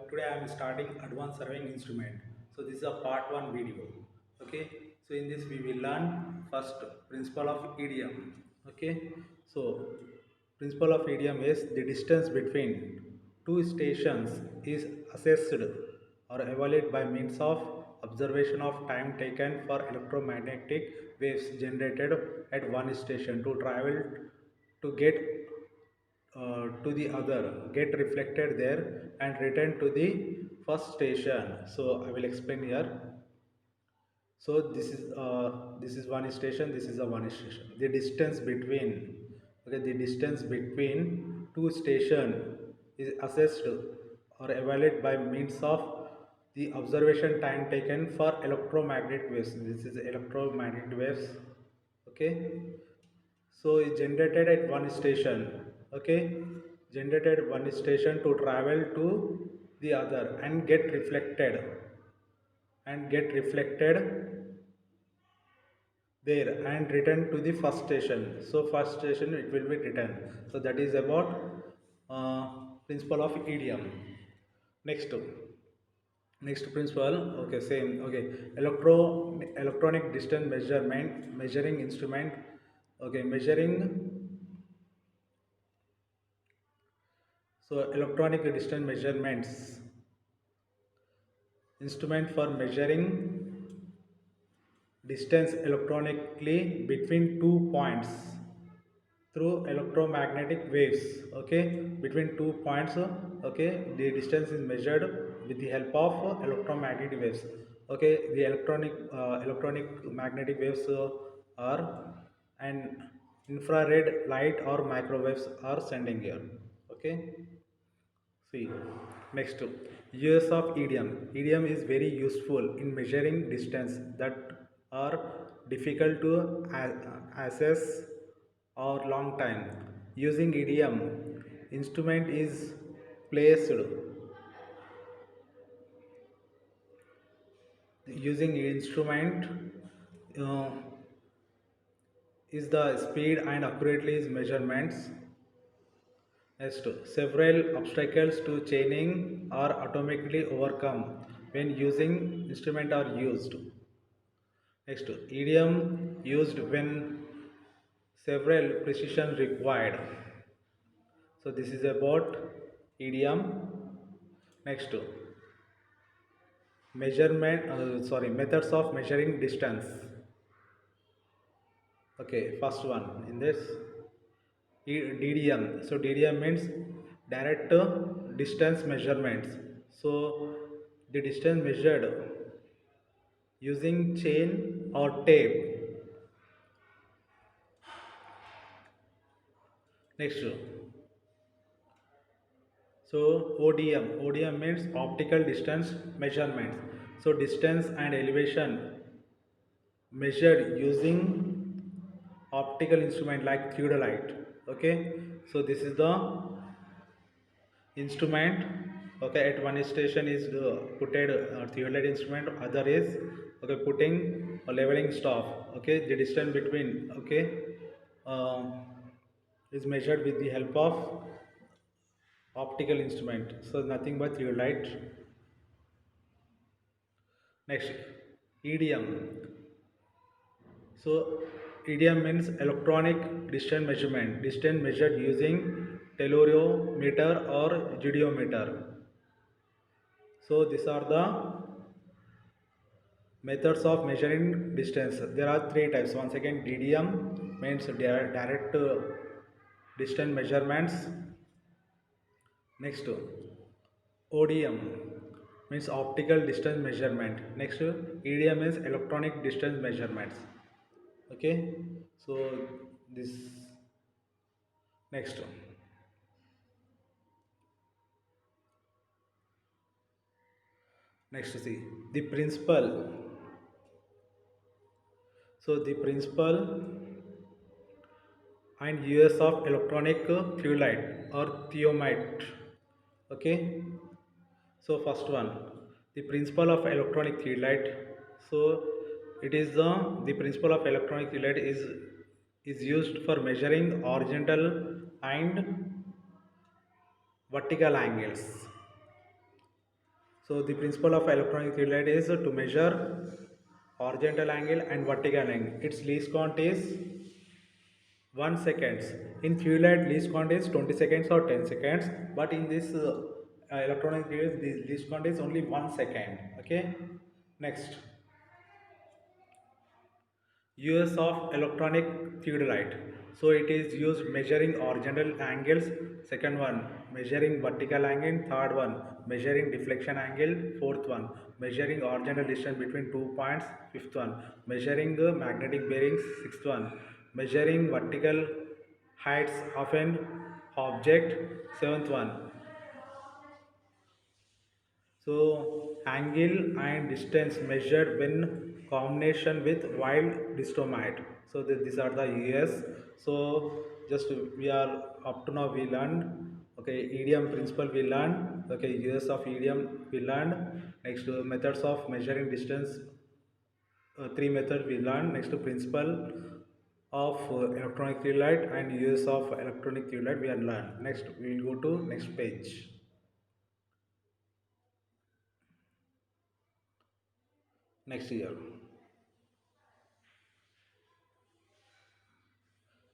today I am starting advanced surveying instrument. So this is a part 1 video. Okay, so in this we will learn first principle of idiom. Okay, so principle of idiom is the distance between two stations is assessed or evaluated by means of observation of time taken for electromagnetic waves generated at one station to travel to get to the other, get reflected there and return to the first station. So I will explain here. So this is one station, this is a one station. The distance between, okay, the distance between two station is assessed or evaluated by means of the observation time taken for electromagnetic waves. This is electromagnetic waves. Okay, so it generated at one station. Okay, generated one station to travel to the other and get reflected there and return to the first station. So first station it will be returned. So that is about uh, principle of idiom. Next, next principle, okay, same, okay, electronic distance measuring instrument. Okay, measuring, so electronic distance measurements instrument for measuring distance electronically between two points through electromagnetic waves. Okay, between two points, okay, the distance is measured with the help of electromagnetic waves. Okay, the electronic magnetic waves are and infrared light or microwaves are sending here. Okay, see, next, use of idiom. Idiom is very useful in measuring distance that are difficult to assess or long time. Using idiom, instrument is placed. Using instrument uh, is the speed and accurately is measurements. Next, several obstacles to chaining are automatically overcome when using instrument are used. Next, idiom used when several precision required. So this is about idiom. Next, methods of measuring distance. Okay, first one in this DDM. So DDM means direct distance measurements. So the distance measured using chain or tape. Next, so ODM means optical distance measurements. So distance and elevation measured using optical instrument like theodolite. Okay, so this is the instrument. Okay, at one station is put a theodolite instrument, other is, okay, putting a leveling staff. Okay, the distance between, okay, um, is measured with the help of optical instrument, so nothing but theodolite. Next, EDM. So EDM means electronic distance measurement, distance measured using telluriometer or judiometer. So these are the methods of measuring distance. There are three types. Once again, DDM means direct distance measurements. Next, ODM means optical distance measurement. Next, EDM means electronic distance measurements. Okay, so this, next, next, see the principle. So the principle and use of electronic fluoride or thiomite. Okay, so first one, the principle of electronic theodolite. So it is the principle of electronic theodolite is used for measuring horizontal and vertical angles. So the principle of electronic theodolite is to measure horizontal angle and vertical angle. Its least count is 1 seconds. In theodolite least count is 20 seconds or 10 seconds, but in this electronic theodolite the least count is only 1 second. Okay, next, use of electronic theodolite. So it is used measuring horizontal angles. Second one, measuring vertical angle. Third one, measuring deflection angle. Fourth one, measuring horizontal distance between 2 points. Fifth one, measuring magnetic bearings. Sixth one, measuring vertical heights of an object. Seventh one, so angle and distance measured when combination with wild distomite. So these are the US. So just we are up to now we learned. Okay, idiom principle we learned. Okay, US of idiom we learned. Next methods of measuring distance. Three methods we learned. Next principle of electronic theodolite and use of electronic theodolite we are learned. Next we will go to next page. Next year.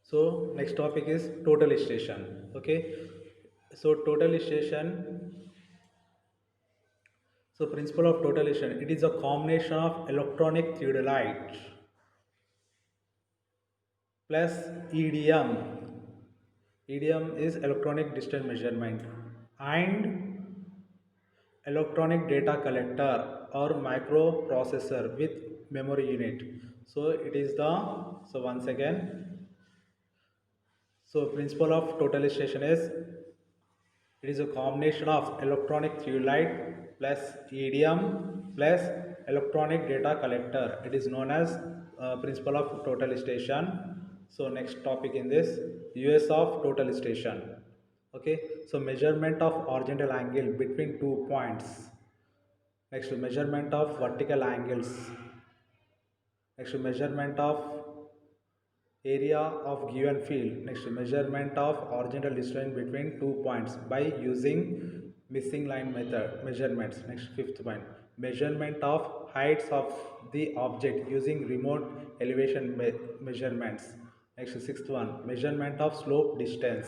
So next topic is total station. Okay. So total station. So principle of total station. It is a combination of electronic theodolite plus EDM. EDM is electronic distance measurement and electronic data collector or microprocessor with memory unit. So it is the, so once again, so principle of total station is it is a combination of electronic theodolite plus EDM plus electronic data collector. It is known as principle of total station. So next topic in this, US of total station. Okay, so measurement of horizontal angle between 2 points. Next, measurement of vertical angles. Next, measurement of area of given field. Next, measurement of horizontal distance between 2 points by using missing line method measurements. Next, fifth point, measurement of heights of the object using remote elevation measurements. Next, sixth one, measurement of slope distance.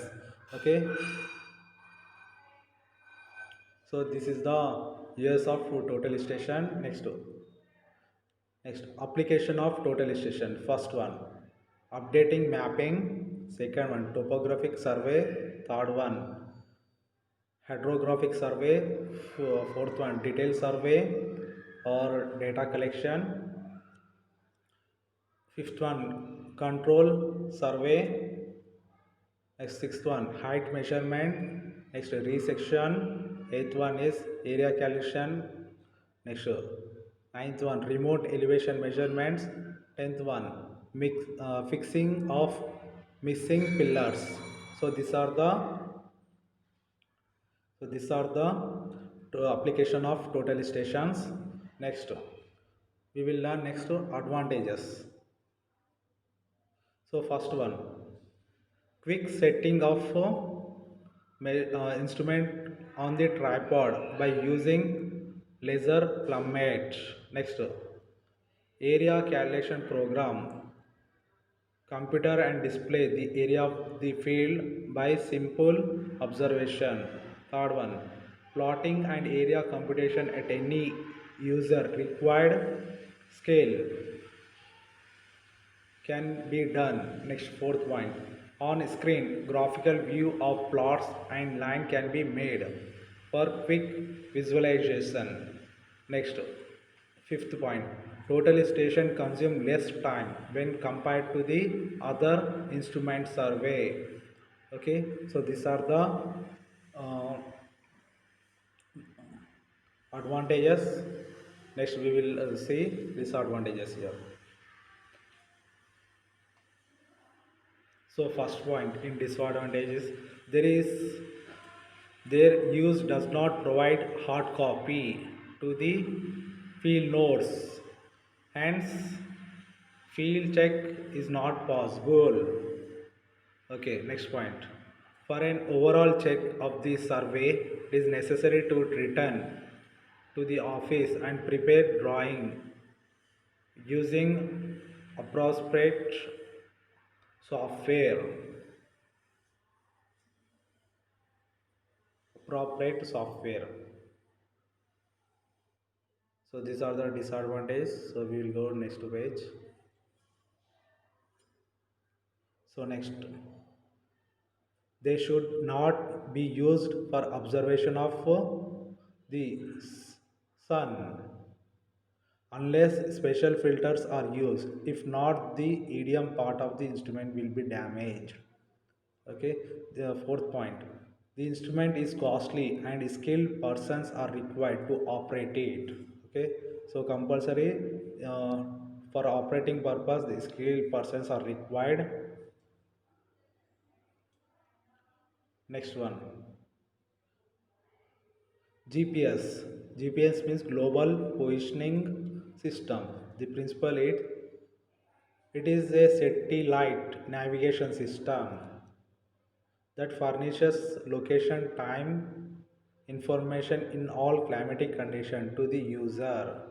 Okay, so this is the years of total station. Next, application of total station. First one, updating mapping. Second one, topographic survey. Third one, hydrographic survey. Fourth one, detail survey or data collection. Fifth one, control survey. Next, sixth one, height measurement. Next, resection. Eighth one is area calculation. Next, ninth one, remote elevation measurements. Tenth one, fixing of missing pillars. So these are the application of total stations. Next, we will learn next advantages. So first one, quick setting of instrument on the tripod by using laser plummet. Next, area calculation program. Computer and display the area of the field by simple observation. Third one, plotting and area computation at any user required scale can be done. Next, fourth point, on screen graphical view of plots and line can be made for quick visualization. Next, fifth point, total station consume less time when compared to the other instrument survey. Okay, so these are the advantages. Next we will see disadvantages here. So first point in disadvantages, their use does not provide hard copy to the field notes. Hence, field check is not possible. Okay, next point. For an overall check of the survey, it is necessary to return to the office and prepare drawing using appropriate software. Appropriate software. So these are the disadvantages. So we will go next page. So next, they should not be used for observation of the sun unless special filters are used. If not, the idiom part of the instrument will be damaged. Okay, the fourth point, the instrument is costly and skilled persons are required to operate it. Okay, so compulsory uh, for operating purpose the skilled persons are required. Next one, GPS. GPS means global positioning system. The principle it is a satellite navigation system that furnishes location, time information in all climatic conditions to the user.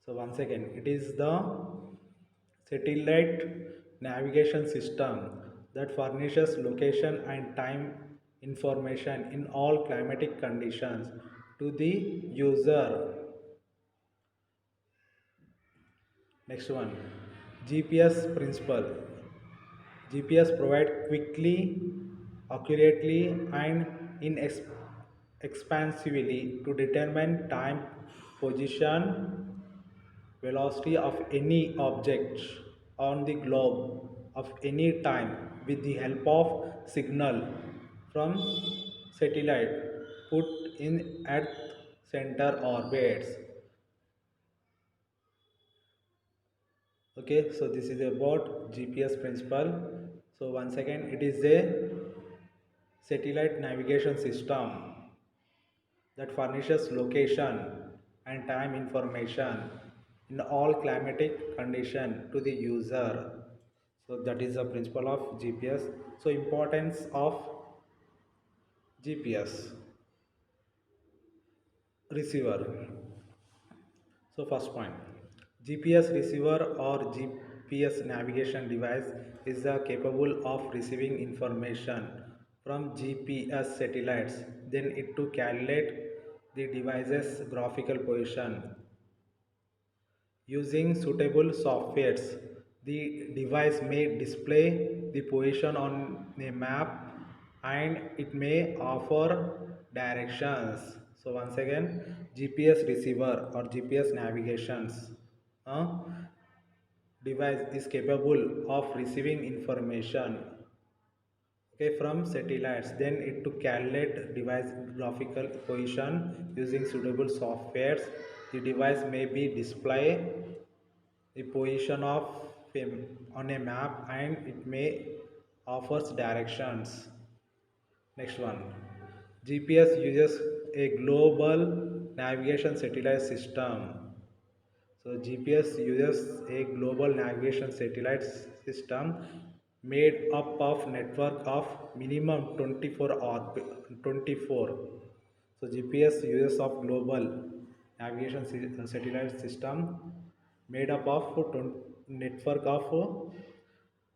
So once again, it is the satellite navigation system that furnishes location and time information in all climatic conditions to the user. Next one, GPS principle. GPS provide quickly, accurately, and expansively to determine time, position, velocity of any object on the globe of any time with the help of signal from satellite put in Earth center orbits. Okay, so this is about GPS principle. So once again, it is a satellite navigation system that furnishes location and time information in all climatic condition to the user. So that is the principle of GPS. So importance of GPS receiver. So first point, GPS receiver or GPS navigation device is capable of receiving information from GPS satellites, then it to calculate the device's graphical position. Using suitable softwares, the device may display the position on a map and it may offer directions. So once again, GPS receiver or GPS navigations uh, device is capable of receiving information, okay, from satellites, then it to calculate device graphical position using suitable softwares. The device may be display the position of him on a map and it may offers directions. Next one, GPS uses a global navigation satellite system. So GPS uses a global navigation satellite system made up of network of minimum 24 or 24. So GPS uses of global navigation satellite system made up of network of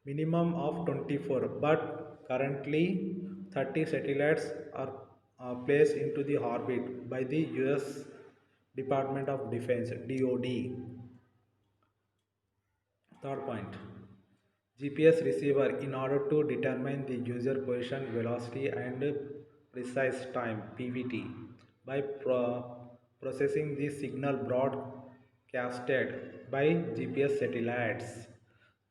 minimum of 24, but currently 30 satellites are placed into the orbit by the US Department of Defense DoD. Third point, GPS receiver in order to determine the user position, velocity and precise time PVT by processing the signal broadcasted by GPS satellites.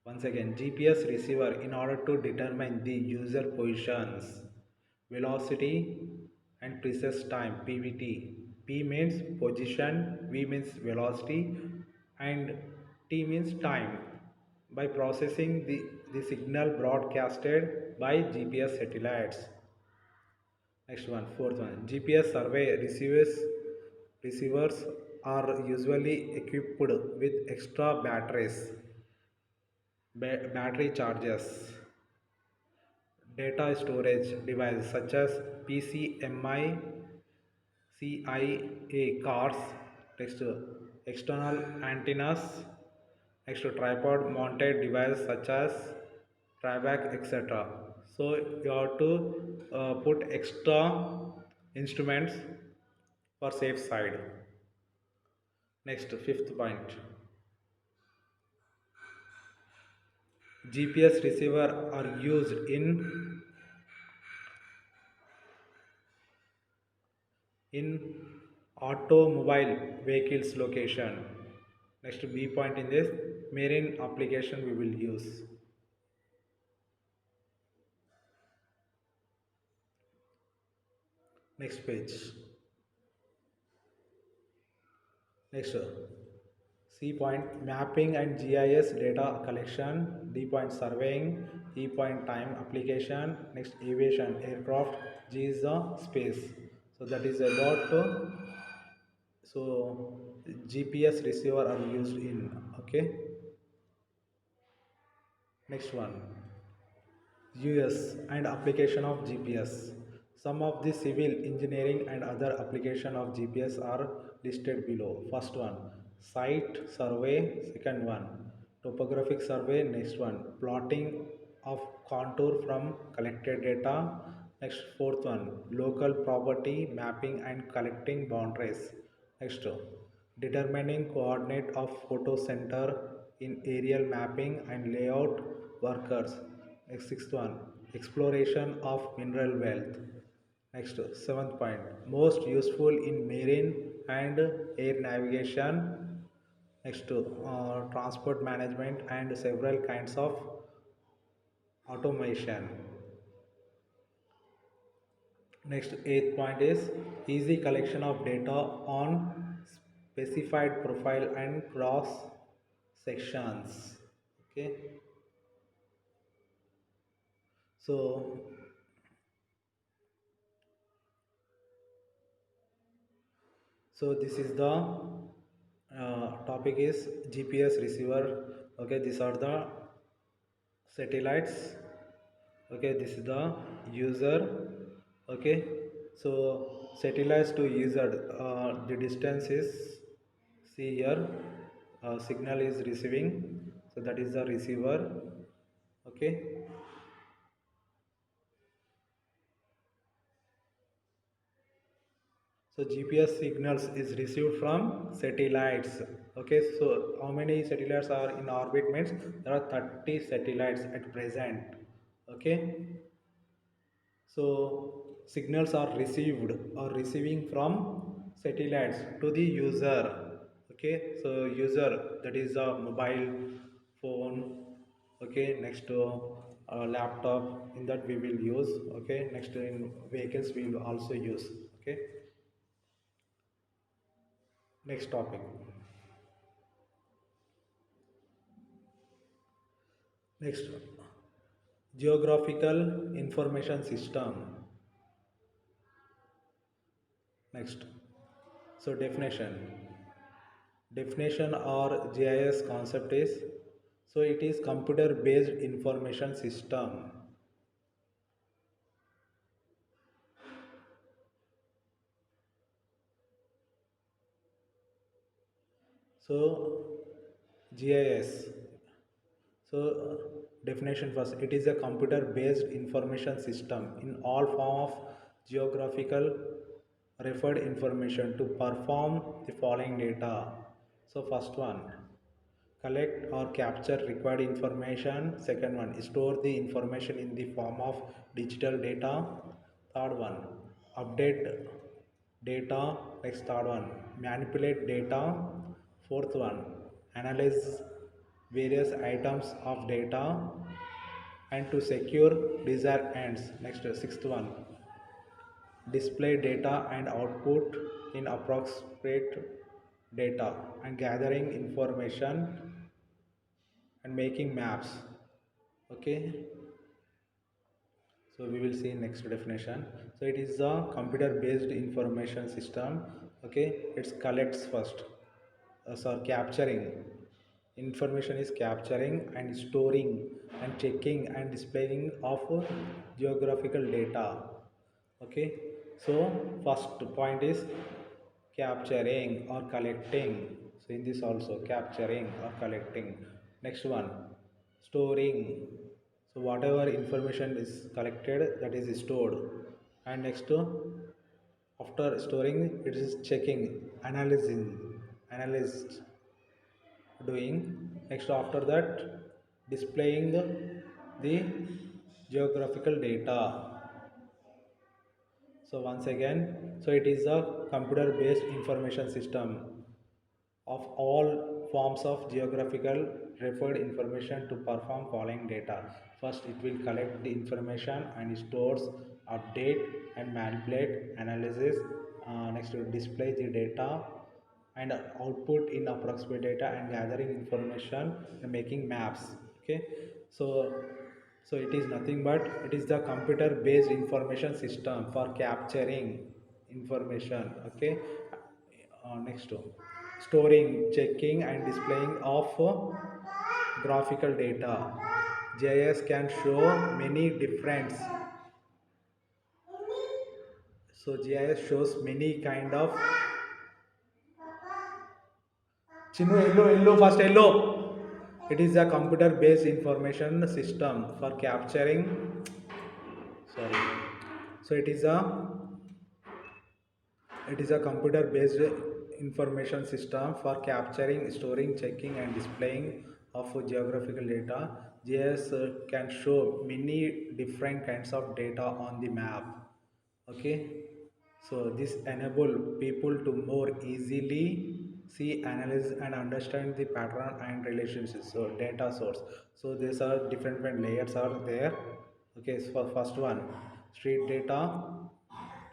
Once again, GPS receiver in order to determine the user positions, velocity and precise time PVT. P means position, V means velocity and T means time by processing the signal broadcasted by GPS satellites. Next one, fourth one. GPS survey receivers are usually equipped with extra batteries, battery chargers, data storage devices such as PCMI CIA cars, next external antennas, next tripod mounted devices such as tribag etc. So you have to put extra instruments for safe side. Next, fifth point, GPS receiver are used in automobile vehicles location. Next, B point in this marine application we will use. Next page. Next, C point mapping and GIS data collection. D point surveying. E point time application. Next, aviation aircraft. G is the space. So that is about so GPS receiver are used in. Okay. Next one, US and application of GPS. Some of the civil engineering and other application of GPS are listed below. First one, site survey. Second one, topographic survey. Next one, plotting of contour from collected data. Next, fourth one, local property mapping and collecting boundaries. Next, determining coordinate of photo center in aerial mapping and layout workers. Next, sixth one, exploration of mineral wealth. Next, seventh point, most useful in marine and air navigation. Next, transport management and several kinds of automation. Next, eighth point is easy collection of data on specified profile and cross sections. Okay, so this is the topic is GPS receiver. Okay, these are the satellites. Okay, this is the user. Okay, so satellites to user, the distance is, see here, signal is receiving, so that is the receiver. Okay, so GPS signals is received from satellites. Okay, so how many satellites are in orbit means there are 30 satellites at present. Okay, so signals are received or receiving from satellites to the user. Okay, so user, that is a mobile phone. Okay, next to laptop, in that we will use. Okay, next in vehicles we will also use. Okay, next topic. Next, geographical information system. Next, so definition or GIS concept is, so it is computer based information system. So GIS, so definition first, it is a computer based information system in all form of geographical referred information to perform the following data. So first one, collect or capture required information. Second one, store the information in the form of digital data. Third one, update data. Next, third one, manipulate data. Fourth one, analyze various items of data and to secure desired ends. Next, sixth one, display data and output in approximate data and gathering information and making maps. Okay, so we will see next definition. So it is a computer based information system. Okay, it collects first, so capturing information, is capturing and storing and checking and displaying of geographical data. Okay, So first point is capturing or collecting. So in this also capturing or collecting. Next one, storing. So whatever information is collected, that is stored. And next, after storing, it is checking, analyzing, analyzed, doing. Next, after that, displaying the geographical data. So once again, so it is a computer based information system of all forms of geographical referred information to perform following data. First, it will collect the information and stores, update and manipulate, analysis. Next, it will display the data and output in approximate data and gathering information and making maps. Okay, so it is nothing but it is the computer based information system for capturing information. Okay, next one, storing, checking and displaying of graphical data. GIS can show many different, so GIS shows many kind of Chinu, yellow, yellow, first yellow. It is a computer based information system for capturing. Sorry. So it is a computer based information system for capturing, storing, checking and displaying of geographical data. GIS can show many different kinds of data on the map. Okay, so this enable people to more easily see, analyze and understand the pattern and relationships. So data source, so these are different layers are there. Okay, so for first one, street data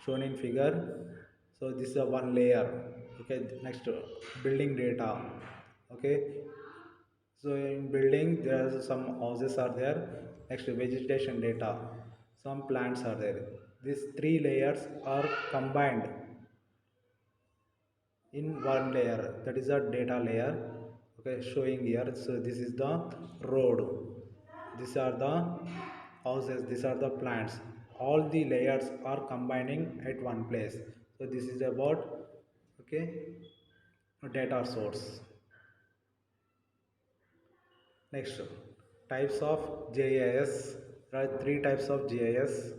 shown in figure. So this is a one layer. Okay, next, building data. Okay, so in building there are some houses are there. Next, vegetation data, some plants are there. These three layers are combined in one layer, that is a data layer. Okay, showing here, so this is the road, these are the houses, these are the plants. All the layers are combining at one place. So this is about, okay, a data source. Next, types of GIS. There are three types of GIS.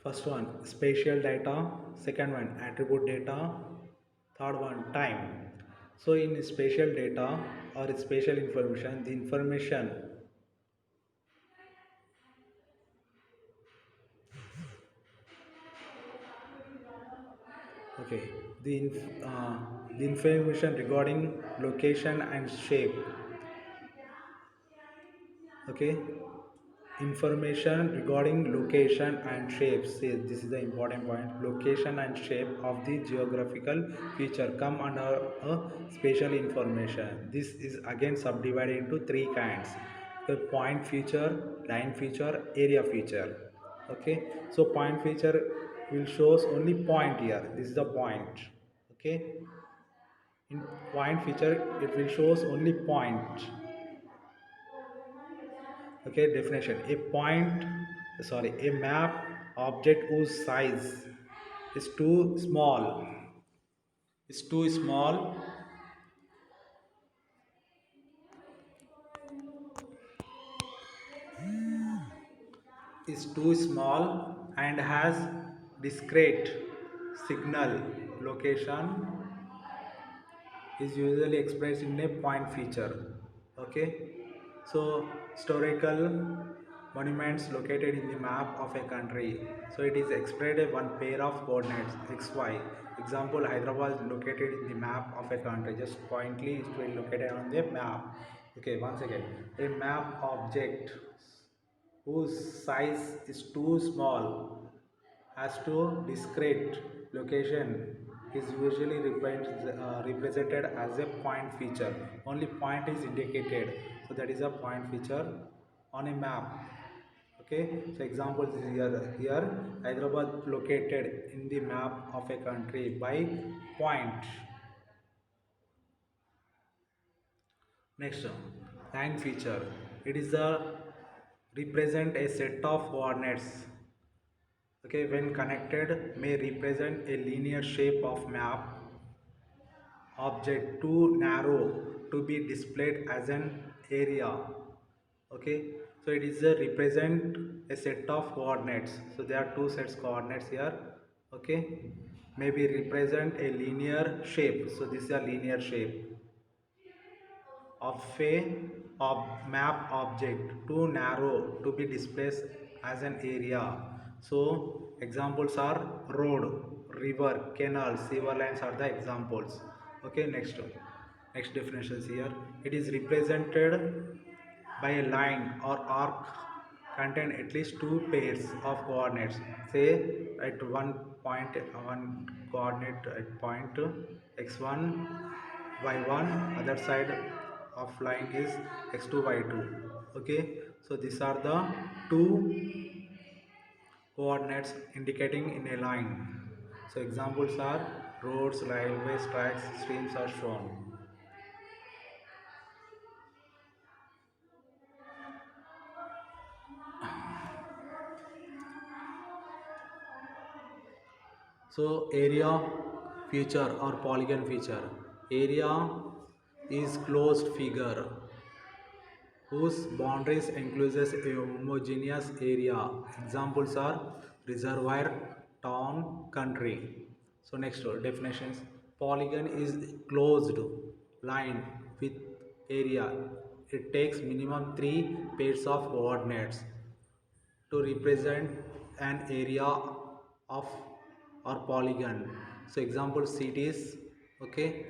First one, spatial data. Second one, attribute data. Third one, time. So in spatial data or spatial information, the information, okay, the information regarding location and shape. Okay, information regarding location and shape. See, this is the important point. Location and shape of the geographical feature come under a spatial information. This is again subdivided into three kinds: the point feature, line feature, area feature. Okay, so point feature will shows only point here. This is the point. Okay, in point feature it will shows only point. Okay, definition, a point, sorry, a map object whose size is too small, is too small, is too small and has discrete signal location is usually expressed in a point feature. Okay, so historical monuments located in the map of a country, so it is expressed a one pair of coordinates xy. Example, Hyderabad is located in the map of a country, just pointly it will located on the map. Okay, once again, a map object whose size is too small as to discrete location is usually represented as a point feature. Only point is indicated, so that is a point feature on a map. Okay, so example is here Hyderabad located in the map of a country by point. Next, line feature. it is a represent a set of coordinates, okay, when connected may represent a linear shape of map object too narrow to be displayed as an area. Okay, so it is a represent a set of coordinates, so there are two sets coordinates here. Okay, maybe represent a linear shape, so this is a linear shape of a map object too narrow to be displayed as an area. So examples are road, river, canal, sewer lines are the examples. Okay, next definitions here. It is represented by a line or arc contain at least two pairs of coordinates. Say at one coordinate at point x1 y1, other side of line is x2 y2. Okay, so these are the two coordinates indicating in a line. So examples are roads, railways, tracks, streams are shown. So area feature or polygon feature. Area is closed figure whose boundaries encloses a homogeneous area. Examples are reservoir, town, country. So next definitions. Polygon is closed line with area. It takes minimum 3 pairs of coordinates to represent an area of or polygon. So example cities, okay,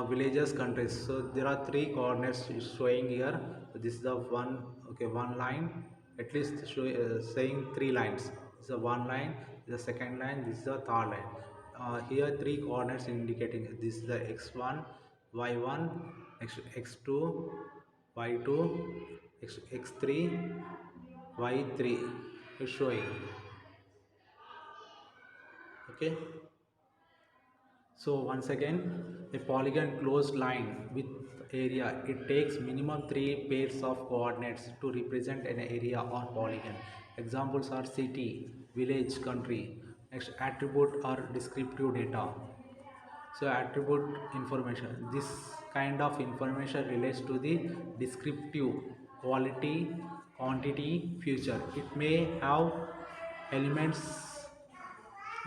villages, countries. So there are three coordinates showing here. So this is the one, okay, one line, at least saying three lines. This is the one line, this is the second line, this is the third line. Here three coordinates indicating this is the x1 y1, x2 y2, x3 y3 is showing. Okay, so once again, a polygon closed line with area, it takes minimum 3 pairs of coordinates to represent an area or polygon. Examples are city, village, country. Next, attribute or descriptive data. So attribute information, this kind of information relates to the descriptive, quality, quantity, feature. It may have elements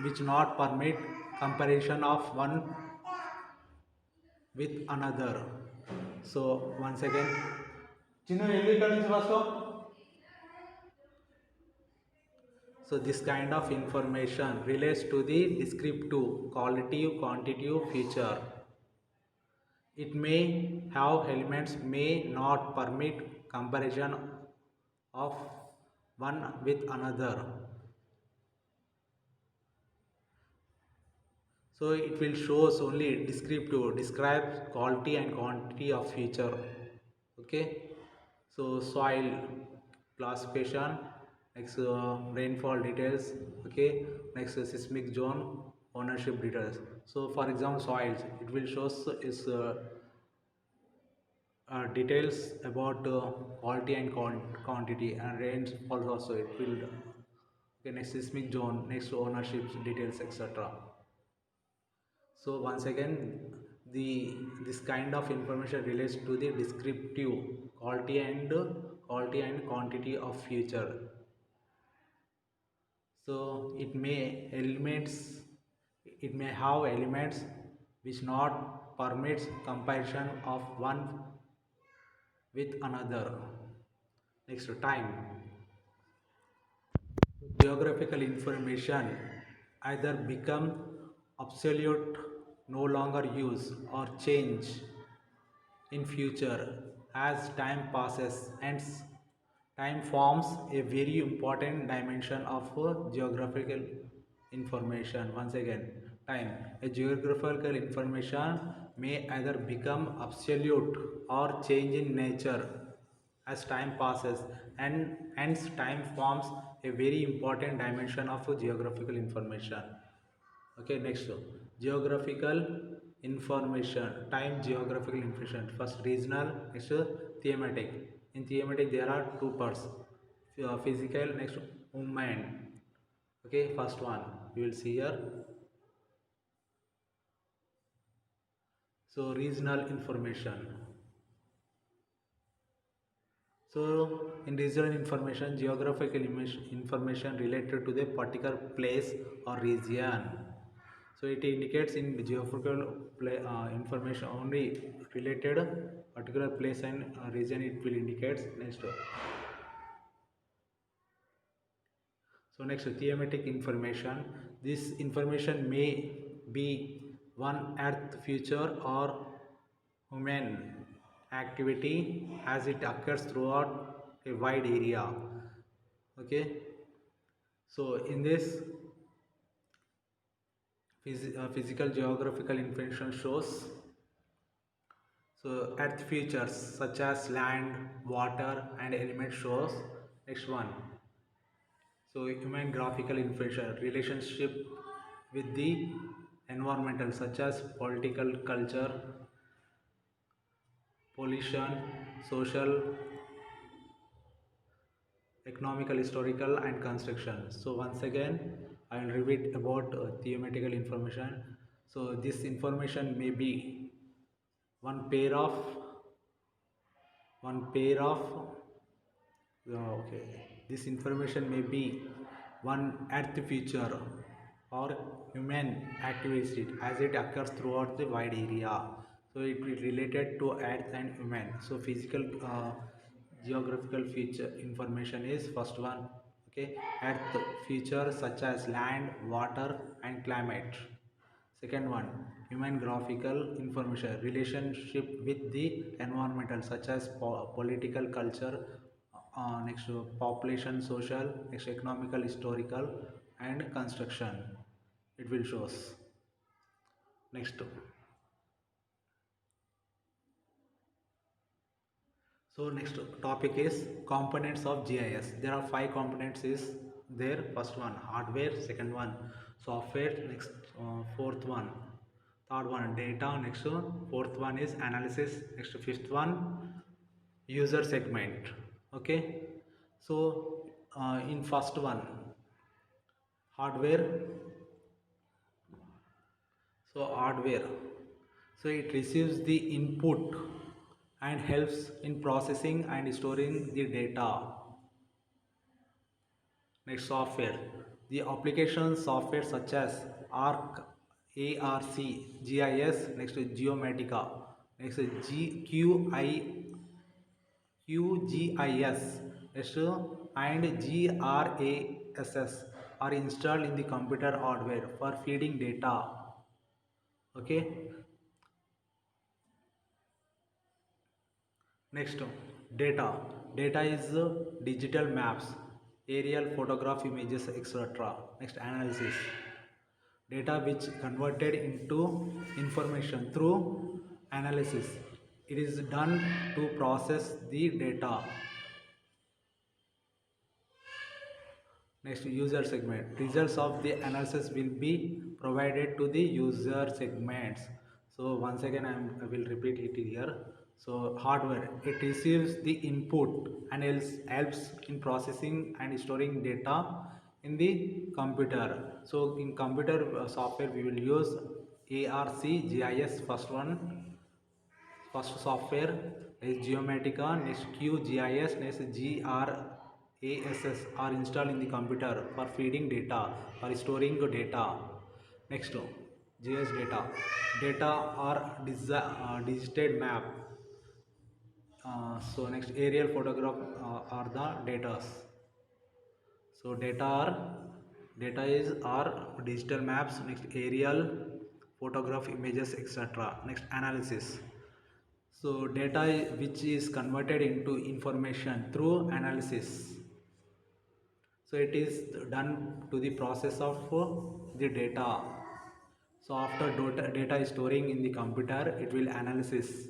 which not permit comparison of one with another. So once again, Chinu, ಎಲ್ಲಿ ಕಳಿಸಿ Vasu? So this kind of information relates to the descriptive, qualitative, quantitative feature. It may have elements may not permit comparison of one with another. So it will shows only descriptive, describes quality and quantity of feature. Okay, so soil classification, next rainfall details. Okay, next seismic zone, ownership details. So for example, soils, it will shows is details about quality and quantity, and rainfall also it will. Okay, next seismic zone, next ownership details, etc. So once again, this kind of information relates to the descriptive, quality and quantity of feature. So it may have elements which not permits comparison of one with another. Next, time. Geographical information either become obsolete, no longer used, or change in future as time passes. Hence, time forms a very important dimension of geographical information. Once again, time. A geographical information may either become obsolete or change in nature as time passes, and hence time forms a very important dimension of geographical information. Okay, next geographical information, time geographical information. First regional, next thematic. In thematic there are two parts, physical, next movement. Okay, first one we will see here. So regional information. So in regional information, geographical information related to the particular place or region. So it indicates in the geographical information only related particular place and region it will indicate. Next thematic information. This information may be one earth future or human activity as it occurs throughout a wide area. Okay, so in this physical geographical information shows so earth features such as land, water and element shows. Next one, so human graphical information relationship with the environmental such as political, culture, pollution, social, economical, historical and construction. So once again I will repeat about thematical information. So this information may be one pair of one pair of okay, this information may be one earth feature or human activity as it occurs throughout the wide area. So it will related to earth and human. So physical geographical feature information is first one. Okay, earth features such as land, water and climate. Second one, human graphical information relationship with the environmental such as political, culture, next population, social, next economical, historical and construction it will shows. Next, so next topic is components of GIS. There are 5 components is there. First one hardware, second one software, next fourth one, third one data, next fourth one is analysis, next fifth one user segment. Okay, so in first one hardware. So hardware, so it receives the input and helps in processing and storing the data. Next software, the application software such as ARC, ARC, GIS, next Geomatica, next QGIS, next and GRASS are installed in the computer hardware for feeding data. Okay. Next, data. Data is digital maps, aerial photograph images, etc. Next, analysis. Data which converted into information through analysis. It is done to process the data. Next, user segment. Results of the analysis will be provided to the user segments. So once again I will repeat it here. So hardware, it receives the input and helps in processing and storing data in the computer. So in computer software we will use ARC GIS. First software is Geomatica, next QGIS, next GRASS are installed in the computer for feeding data or storing data. Next, GIS data. Data are digital map. So next aerial photograph are the data. So data is are digital maps, next aerial photograph images, etc. Next analysis. So data which is converted into information through analysis. So it is done to the process of the data. So after data is storing in the computer, it will analysis.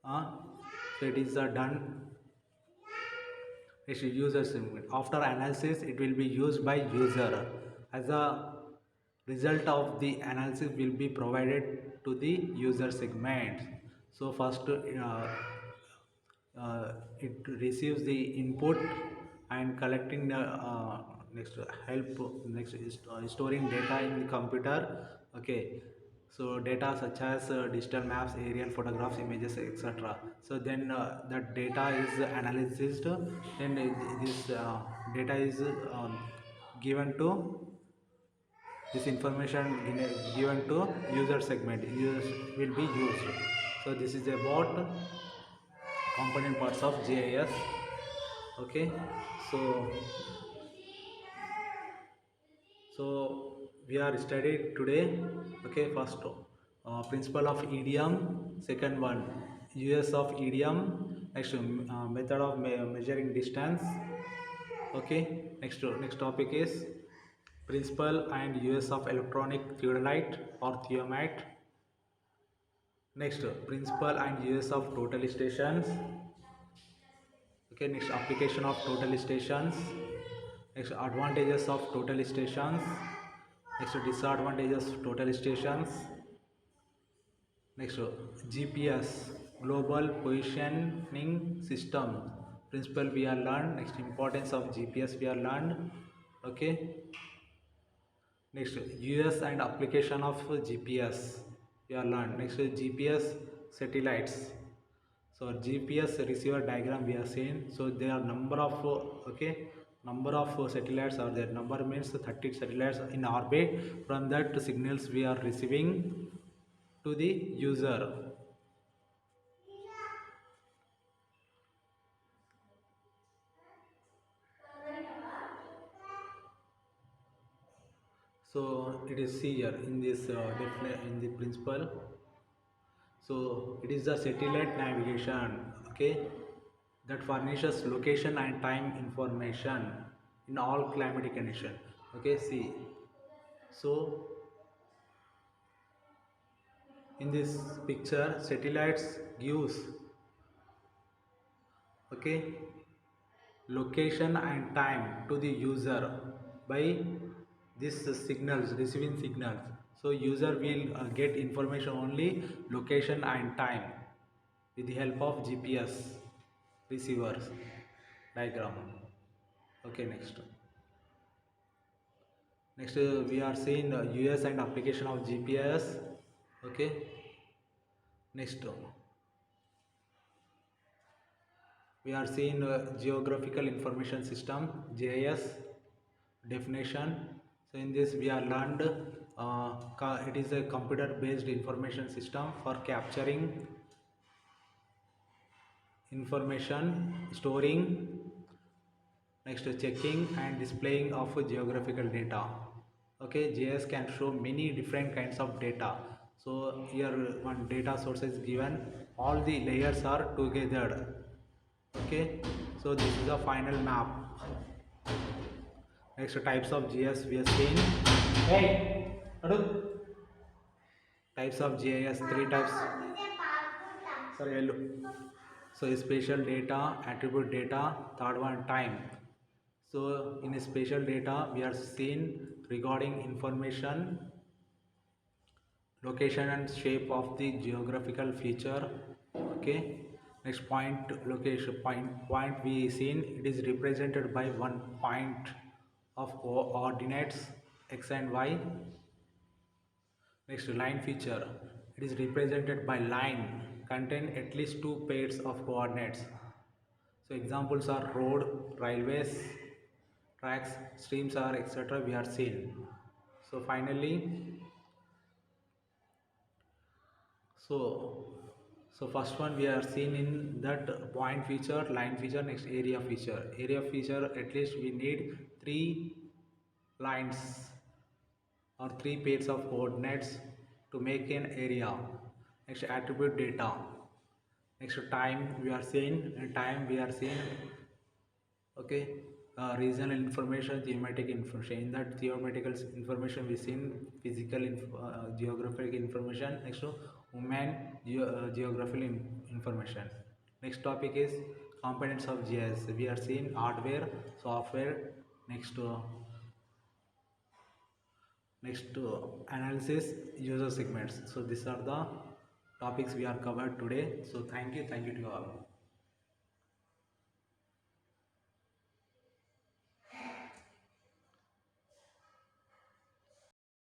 So it is done. It's user segment. After analysis, it will be used by user. As a result of the analysis will be provided to the user segment. So first it receives the input and collecting the next help next is storing data in the computer. Okay, so data such as digital maps, aerial photographs, images, etc. So then that data is analyzed, then this data is given to this information given to user segment, users will be used. So this is about component parts of GIS. Okay, so we are studied today. Okay, first principle of idiom, second one use of idiom, next method of measuring distance. Okay, next topic is principle and use of electronic theodolite or theomite. Next principle and use of total stations. Okay, next application of total stations, next advantages of total stations, next disadvantages of total stations, next GPS global positioning system principle we are learned, next importance of GPS we are learned. Okay, next use and application of GPS we are learned. Next GPS satellites. So GPS receiver diagram we are seeing. So there are number of okay, number of satellites are there. Number means 30 satellites in orbit. From that signals we are receiving to the user. So it is here in this in the principle. So it is the satellite navigation. Okay, that furnishes location and time information in all climatic condition. Okay, see, so in this picture satellites gives okay location and time to the user by this signals, receiving signals. So user will get information only location and time with the help of GPS receivers diagram. Okay, next we are seeing US and application of GPS. Okay, next we are seeing geographical information system GIS definition. So in this we are learned it is a computer based information system for capturing information, storing, next checking and displaying of geographical data. Okay, GIS can show many different kinds of data. So here one data source is given, all the layers are together. Okay, so this is the final map. Next types of GIS we have seen. Hey, types of GIS, three types. Sorry, hello. So spatial data, attribute data, third one time. So in spatial data we are seen regarding information, location and shape of the geographical feature. Okay, next point location point we seen, it is represented by one point of coordinates x and y. Next line feature, it is represented by line contain at least two pairs of coordinates. So examples are road, railways, tracks, streams are etc. we are seen. So finally, so first one we are seen in that point feature, line feature, next area feature. Area feature, at least we need three lines or three pairs of coordinates to make an area. Next attribute data, next time we are seeing, time we are seeing okay regional information, thematic information. In that thematical information we seen physical geographic information. Next women geographical information. Next topic is components of GIS. We are seeing hardware, software. Next analysis, user segments. So these are the topics we are covered today. So thank you to all.